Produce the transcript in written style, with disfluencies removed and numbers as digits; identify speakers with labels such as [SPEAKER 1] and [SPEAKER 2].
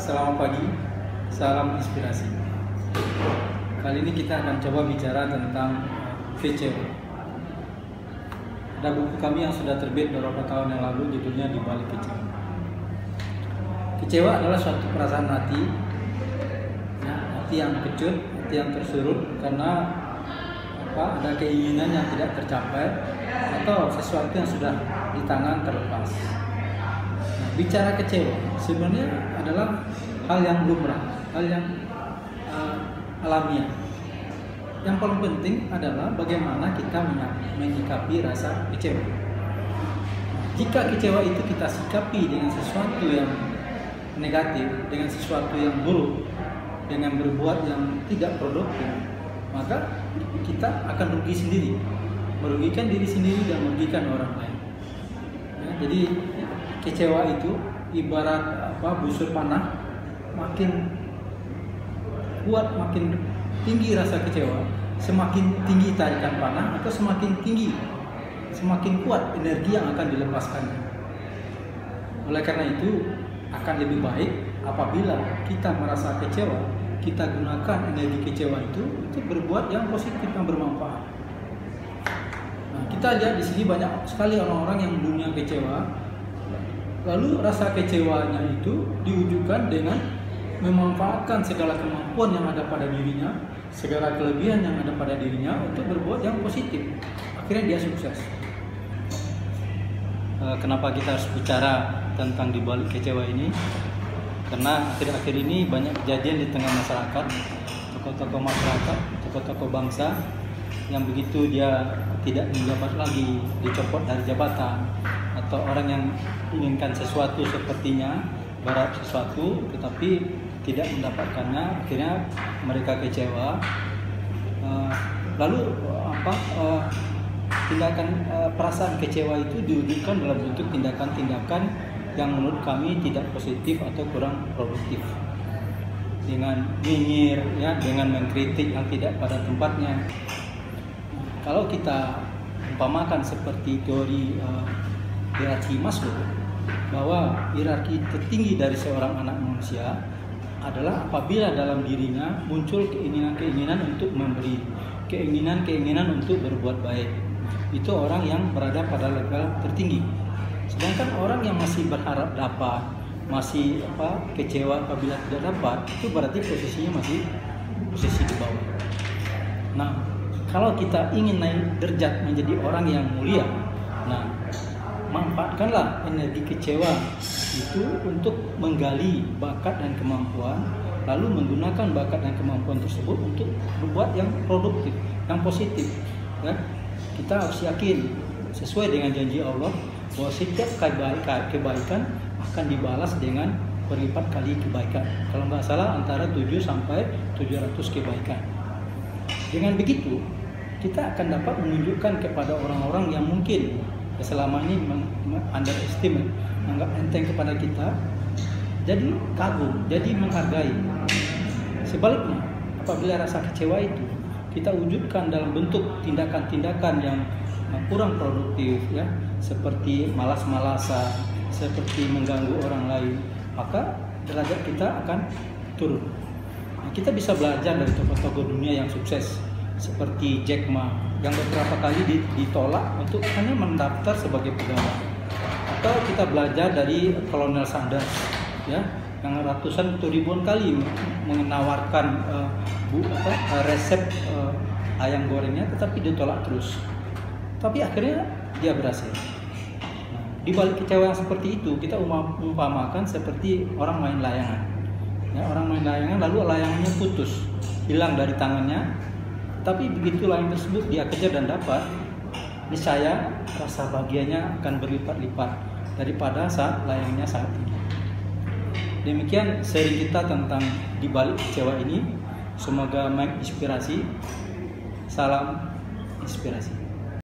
[SPEAKER 1] Selamat pagi, salam inspirasi. Kali ini kita akan coba bicara tentang kecewa. Ada buku kami yang sudah terbit beberapa tahun yang lalu, judulnya Di Balik Kecewa. Kecewa adalah suatu perasaan hati, hati yang kecut, hati yang tersurut karena ada keinginan yang tidak tercapai atau sesuatu yang sudah di tangan terlepas. Bicara kecewa sebenarnya adalah hal yang lumrah, hal yang alamiah. Yang paling penting adalah bagaimana kita menyikapi rasa kecewa. Jika kecewa itu kita sikapi dengan sesuatu yang negatif, dengan sesuatu yang buruk, dengan berbuat yang tidak produktif, maka kita akan rugi sendiri, merugikan diri sendiri dan merugikan orang lain. Jadi kecewa itu ibarat busur panah, makin kuat, makin tinggi rasa kecewa, semakin tinggi tarikan panah atau semakin tinggi, semakin kuat energi yang akan dilepaskannya. Oleh karena itu akan lebih baik apabila kita merasa kecewa, kita gunakan energi kecewa itu untuk berbuat yang positif, yang bermanfaat. Nah, kita lihat di sini banyak sekali orang-orang yang dunia kecewa. Lalu rasa kecewanya itu diwujudkan dengan memanfaatkan segala kemampuan yang ada pada dirinya, segala kelebihan yang ada pada dirinya untuk berbuat yang positif. Akhirnya dia sukses. Kenapa kita harus bicara tentang di balik kecewa ini? Karena akhir-akhir ini banyak kejadian di tengah masyarakat, tokoh-tokoh masyarakat, tokoh-tokoh bangsa yang begitu dia tidak menjabat lagi, dicopot dari jabatan, atau orang yang inginkan sesuatu sepertinya, berharap sesuatu tetapi tidak mendapatkannya, akhirnya mereka kecewa. Lalu tindakan perasaan kecewa itu diwujudkan dalam bentuk tindakan-tindakan yang menurut kami tidak positif atau kurang produktif, dengan nyinyir, dengan mengkritik yang tidak pada tempatnya. Kalau kita umpamakan seperti teori hierarki Maslow, bahwa hierarki tertinggi dari seorang anak manusia adalah apabila dalam dirinya muncul keinginan-keinginan untuk memberi, keinginan-keinginan untuk berbuat baik. Itu orang yang berada pada level tertinggi. Sedangkan orang yang masih berharap dapat, masih kecewa apabila tidak dapat, itu berarti posisinya masih posisi di bawah. Nah, kalau kita ingin naik derajat menjadi orang yang mulia, manfaatkanlah energi kecewa itu untuk menggali bakat dan kemampuan, lalu menggunakan bakat dan kemampuan tersebut untuk berbuat yang produktif, yang positif. Kita harus yakin sesuai dengan janji Allah bahwa setiap kebaikan akan dibalas dengan berlipat kali kebaikan. Kalau nggak salah antara 7 sampai 700 kebaikan. Dengan begitu kita akan dapat menunjukkan kepada orang-orang yang mungkin selama ini underestimate, menganggap enteng kepada kita, jadi kagum, jadi menghargai. Sebaliknya, apabila rasa kecewa itu kita wujudkan dalam bentuk tindakan-tindakan yang kurang produktif, seperti malas-malasan, seperti mengganggu orang lain, maka derajat kita akan turun. Kita bisa belajar dari tokoh-tokoh dunia yang sukses, seperti Jack Ma yang beberapa kali ditolak untuk hanya mendaftar sebagai pegawai, atau kita belajar dari Kolonel Sanders, yang ratusan atau ribuan kali menawarkan resep ayam gorengnya, tetapi ditolak terus. Tapi akhirnya dia berhasil. Di balik kecewa yang seperti itu, kita umpamakan seperti orang main layangan. Orang main layangan lalu layangannya putus, hilang dari tangannya. Tapi begitu layang tersebut dia kejar dan dapat, niscaya rasa bahagianya akan berlipat-lipat daripada saat layangnya saat ini. Demikian seri kita tentang di balik kecewa ini. Semoga menginspirasi. Salam inspirasi.